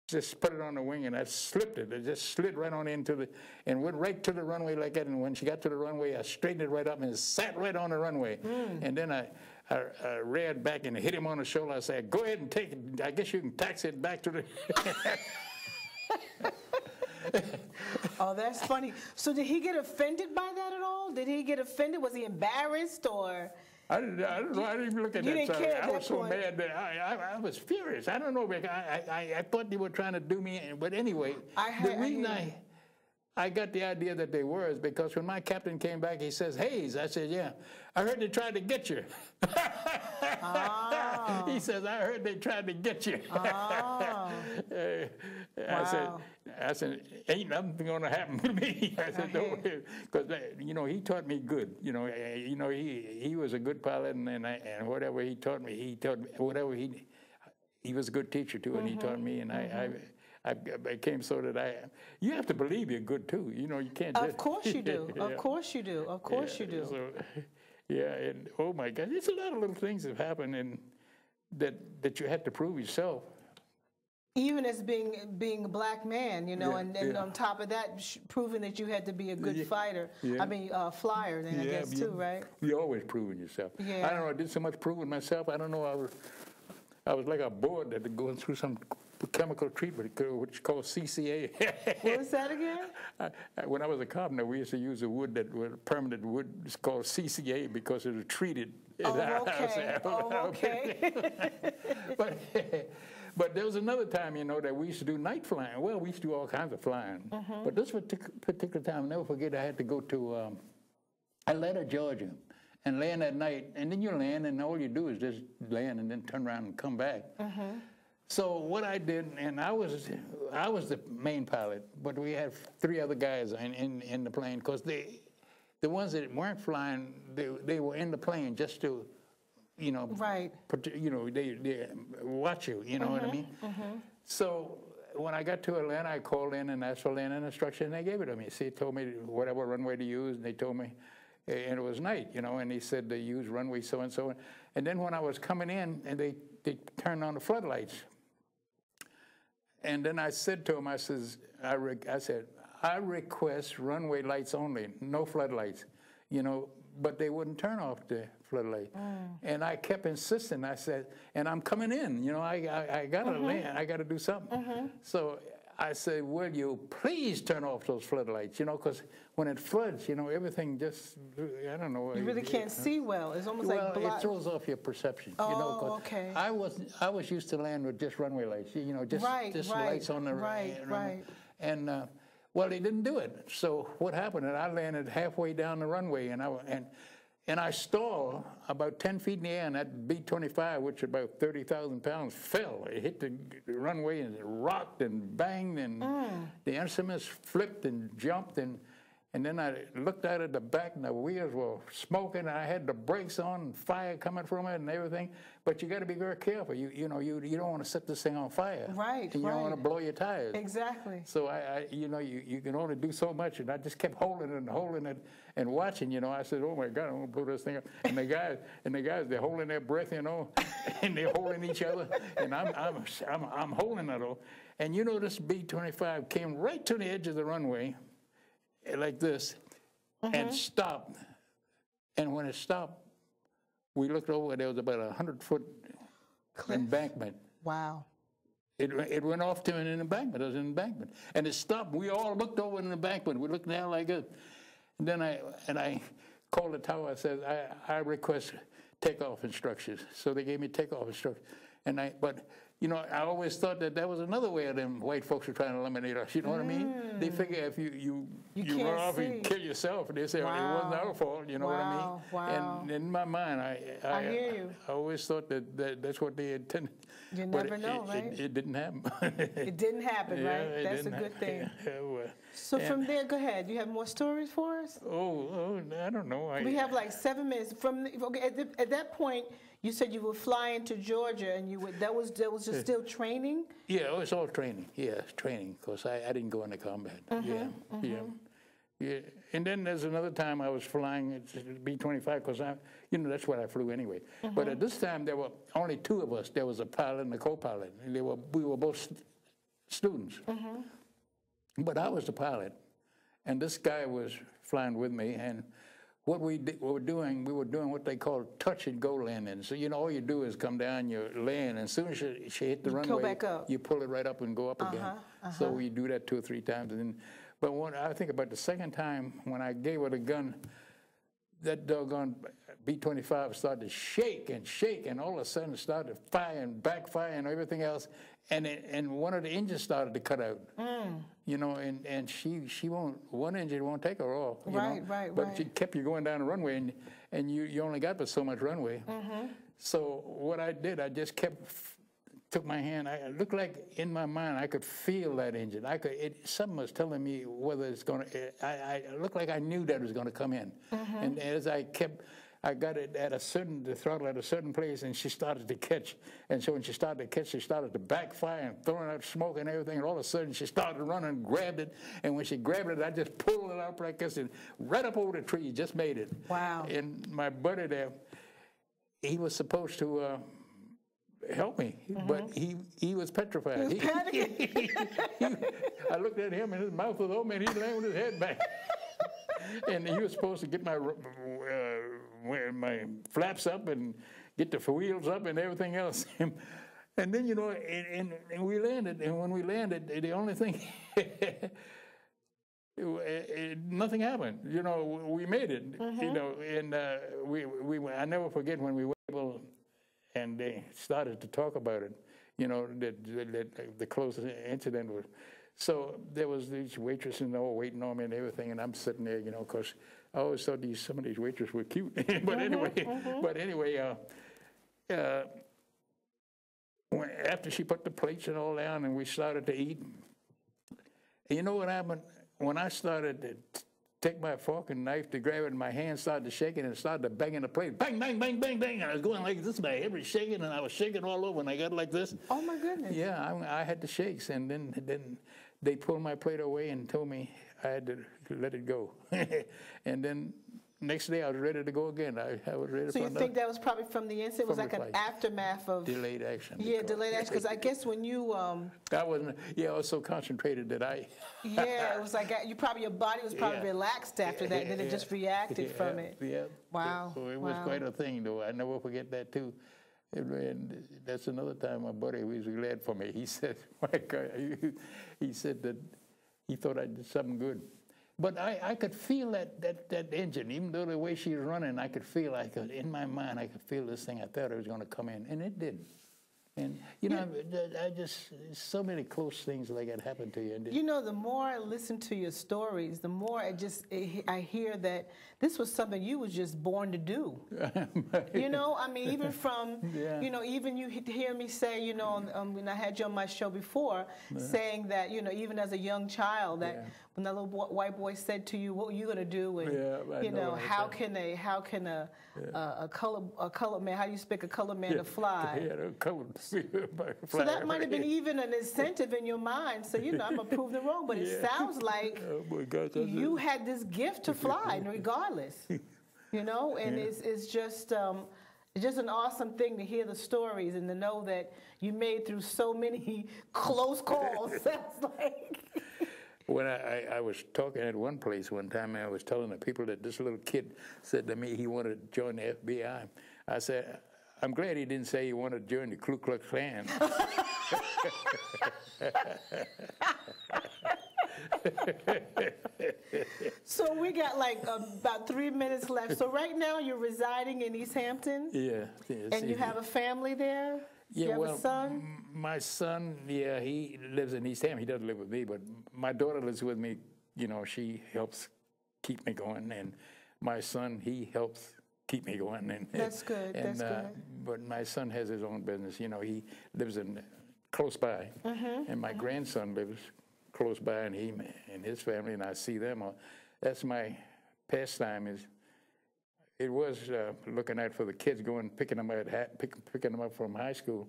just put it on the wing, and I slipped it. It just slid right on into the, and went right to the runway like that. And when she got to the runway, I straightened it right up and it sat right on the runway. And then I reared back and hit him on the shoulder. I said, "Go ahead and take it. I guess you can taxi it back to the." Oh, that's funny. So did he get offended by that at all? Did he get offended? Was he embarrassed or? I don't know. I didn't even look at You that. didn't care at I that was so point. mad that I was furious. I don't know. I thought they were trying to do me. But anyway, the reason I got the idea that they were is because when my captain came back, he says, "Hayes," I said, "Yeah, I heard they tried to get you." Oh. He says, "I heard they tried to get you." Oh. I said, "Ain't nothing going to happen to me." I said, "No," because he taught me good. He was a good pilot, and whatever he taught me, whatever he was a good teacher too, and he taught me, and I became so that you have to believe you're good too. You can't. Of course you do. Of course you do. Of course you do. So, and oh my God, there's a lot of little things that happen, and that you have to prove yourself. Even as being a black man, and on top of that, proving that you had to be a good fighter. Yeah. I mean, flyer, then I guess too, right? You're always proving yourself. Yeah. I don't know. I did so much proving myself. I don't know. I was like a board that was going through some chemical treatment, which is called CCA. What was that again? When I was a carpenter, we used to use a wood that was permanent wood. It's called CCA because it was treated. Oh, okay. Oh, okay. But there was another time, that we used to do night flying. Well, we used to do all kinds of flying. But this particular time, I'll never forget, I had to go to Atlanta, Georgia, and land that night. And then you land, and all you do is just land and then turn around and come back. So what I did, and I was the main pilot, but we had 3 other guys in the plane, because the ones that weren't flying, they were in the plane just to, right. They watch you, what I mean? So when I got to Atlanta, I called in and asked for landing instruction, and they gave it to me. See, it told me whatever runway to use, and they told me, and it was night, and he said they use runway so-and-so. And then when I was coming in, and they turned on the floodlights. And then I said to him, I said, I request runway lights only, no floodlights, but they wouldn't turn off the floodlight. And I kept insisting. I said, and I'm coming in, I got to land, I got to do something. So I said, will you please turn off those floodlights, because when it floods, everything just, I don't know. You really can't see well. It's almost like it throws off your perception. Oh, okay. I was used to land with just runway lights, just lights on the right. And well, they didn't do it. So what happened? I landed halfway down the runway, and I stalled about 10 feet in the air, and that B-25, which is about 30,000 pounds, fell. It hit the runway, and it rocked and banged, and the instruments flipped and jumped, and then I looked out at the back, and the wheels were smoking, and I had the brakes on, and fire coming from it and everything. But you got to be very careful. You don't want to set this thing on fire. Right, and you don't want to blow your tires. Exactly. So you can only do so much, and I just kept holding it and watching. I said, oh my God, I'm gonna blow this thing up. And the guys, they're holding their breath, and they're holding each other, and I'm holding it all. And this B-25 came right to the edge of the runway, like this, and stopped. And when it stopped, we looked over, there was about 100-foot embankment. Wow. It went off to an embankment. It was an embankment. And it stopped. We all looked over an embankment. We looked down like this. And then I called the tower. I said, I request takeoff instructions. So they gave me takeoff instructions. But I always thought that was another way of them white folks were trying to eliminate us. You know what I mean? They figure if you run off and kill yourself, and they say, well, it wasn't our fault. You know what I mean? Wow. And in my mind, I hear you. I always thought that's what they intended. You never know, right? It didn't happen. It didn't happen, right? That's a good thing. So from there, go ahead. You have more stories for us? Oh, I don't know. We have like 7 minutes. At that point, you said you were flying to Georgia, and that was just still training? Yeah, it was all training. Yeah, training, because I didn't go into combat. Yeah. And then there's another time I was flying B-25, because that's what I flew anyway. But at this time, there were only 2 of us. There was a pilot and a co-pilot. And we were both students. But I was the pilot, and this guy was flying with me, and what we were doing what they call touch and go landing. So, you know, all you do is come down, you land, and as soon as she hit the runway, go back up. You pull it right up and go up again. So we do that 2 or 3 times. But when I think about the second time, when I gave her the gun, that doggone B-25 started to shake, and all of a sudden it started firing, backfire, and everything else, and one of the engines started to cut out. You know, and she won't. One engine won't take her off. Right. But she kept you going down the runway, and you only got but so much runway. So what I did, I just took my hand. I looked like in my mind I could feel that engine. Something was telling me whether it's going to. I looked like I knew that it was going to come in. And as I got it at the throttle at a certain place, and she started to catch. And so when she started to catch, she started to backfire and throwing out smoke and everything. And all of a sudden, she started to run and grabbed it. And when she grabbed it, I just pulled it out like this and right up over the tree. Just made it. Wow. And my buddy there, he was supposed to help me, but he was petrified. He was panicking. I looked at him, and his mouth was open, and he laying with his head back. And he was supposed to get my flaps up and get the wheels up and everything else. And then, you know, and we landed. And when we landed, the only thing, nothing happened. You know, we made it. You know, and I never forget when we were able, and they started to talk about it. You know, the closest incident was. So there was these waitresses all waiting on me and everything, and I'm sitting there, you know, because I always thought some of these waitresses were cute. But anyway, after she put the plates and all down and we started to eat, you know what happened? When I started to take my fork and knife to grab it, and my hand started to shake and it started to bang in the plate. Bang, bang, bang, bang, bang. And I was going like this, my head was shaking, and I was shaking all over, and I got like this. Oh, my goodness. Yeah, I had the shakes, and then they pulled my plate away and told me I had to let it go. And then next day I was ready to go again. I was ready. So you think that was probably from the incident? It was like an aftermath of delayed action. Yeah, delayed action. Because I guess when you I wasn't. Yeah, I was so concentrated that I. Yeah, it was like your body was probably relaxed after that, and then it just reacted from it. Yeah. Wow. So it was quite a thing, though. I never forget that too. And that's another time my buddy was glad for me. He said, "My God," he said that he thought I did something good. But I could feel that engine, even though the way she was running, I could feel, in my mind, I could feel this thing. I thought it was going to come in, and it did. And, you know, so many close things like that happened to you. You know, the more I listen to your stories, the more I hear that this was something you was just born to do. You know, I mean, even from, you know, even you hear me say, you know, when I had you on my show before, saying that, you know, even as a young child, that when that little white boy said to you, what were you going to do? And, you know, how can a colored man, how do you expect a colored man to fly? So that might have been even an incentive in your mind. So, you know, I'm going to prove them wrong. But it sounds like you had this gift to fly regardless, you know, and it's just an awesome thing to hear the stories and to know that you made through so many close calls. Sounds like. When I was talking at one place one time, and I was telling the people that this little kid said to me he wanted to join the FBI. I said, I'm glad he didn't say he wanted to join the Ku Klux Klan. So we got like about 3 minutes left. So right now you're residing in East Hampton? Yeah. And you have a family there? Yeah, you have a son? My son, yeah, he lives in East Hampton. He doesn't live with me, but my daughter lives with me. You know, she helps keep me going. And my son, he helps keep me going. And, that's good, that's good. But my son has his own business. You know, he lives close by. And my grandson lives close by, and he and his family, and I see them. That's my pastime is. It was looking out for the kids, going picking them up from high school.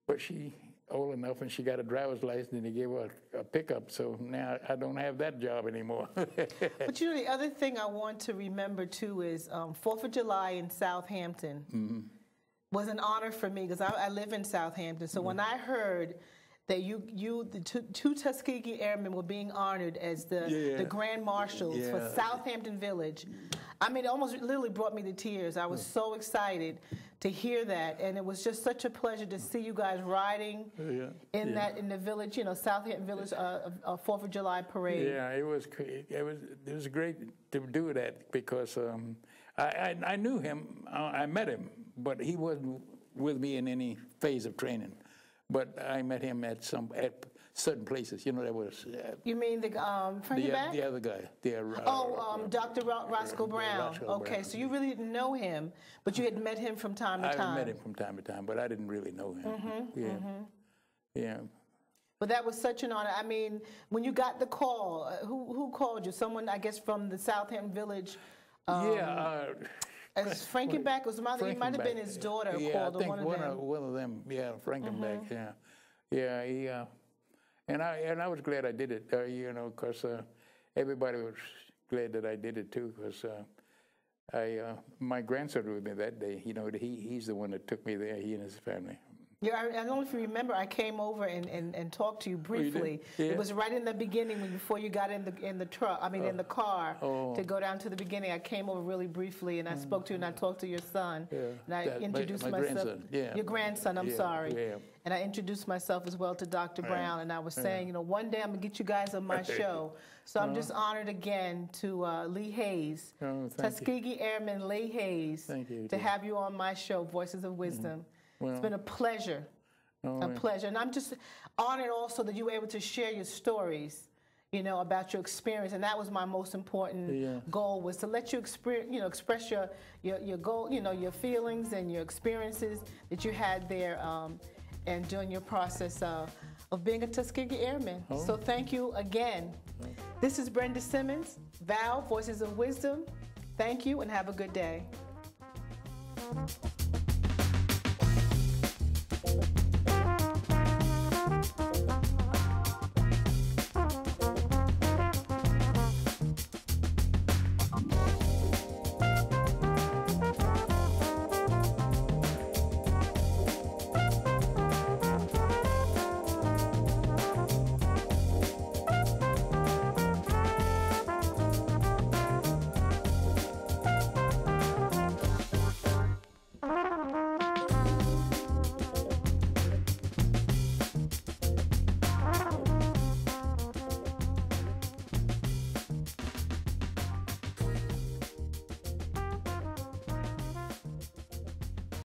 But she old enough, and she got a driver's license, and they gave her a pickup. So now I don't have that job anymore. But you know, the other thing I want to remember too is 4th of July in Southampton was an honor for me because I live in Southampton. So when I heard that the two Tuskegee Airmen were being honored as the Grand Marshals for Southampton Village. I mean, it almost literally brought me to tears. I was so excited to hear that, and it was just such a pleasure to see you guys riding in the village, you know, Southampton Village, 4th of July parade. Yeah, it was great to do that because I knew him, I met him, but he wasn't with me in any phase of training. But I met him at certain places. You know, there was. You mean the Frankenback? The other guy. Dr. Roscoe Brown. Okay, Brown. so you really didn't know him, but you had met him from time to time. I met him from time to time, but I didn't really know him. Yeah. But that was such an honor. I mean, when you got the call, who called you? Someone, I guess, from the Southampton Village. As Frankenback was mother, it might have been his daughter called, I think one of them. Yeah, Frankenback. Yeah. And I was glad I did it. You know, because everybody was glad that I did it too. Because my grandson was with me that day. You know, he's the one that took me there. He and his family. Yeah, I don't know if you remember, I came over and talked to you briefly. Oh, yeah. It was right in the beginning before you got in the truck. I mean, in the car to go down to the beginning. I came over really briefly and I spoke to you and I talked to your son. Yeah. And I introduced my myself. Grandson. Yeah. Your grandson. I'm sorry. Yeah. And I introduced myself as well to Dr. Brown, and I was saying, you know, one day I'm gonna get you guys on my show. So I'm just honored again to Lee Hayes, Tuskegee Airman Lee Hayes, to have you on my show, Voices of Wisdom. Well, it's been a pleasure, pleasure. And I'm just honored also that you were able to share your stories, you know, about your experience. And that was my most important goal, was to let you express your goal, you know, your feelings and your experiences that you had there and during your process of being a Tuskegee Airman. So thank you again. This is Brenda Simmons, Val, Voices of Wisdom. Thank you and have a good day.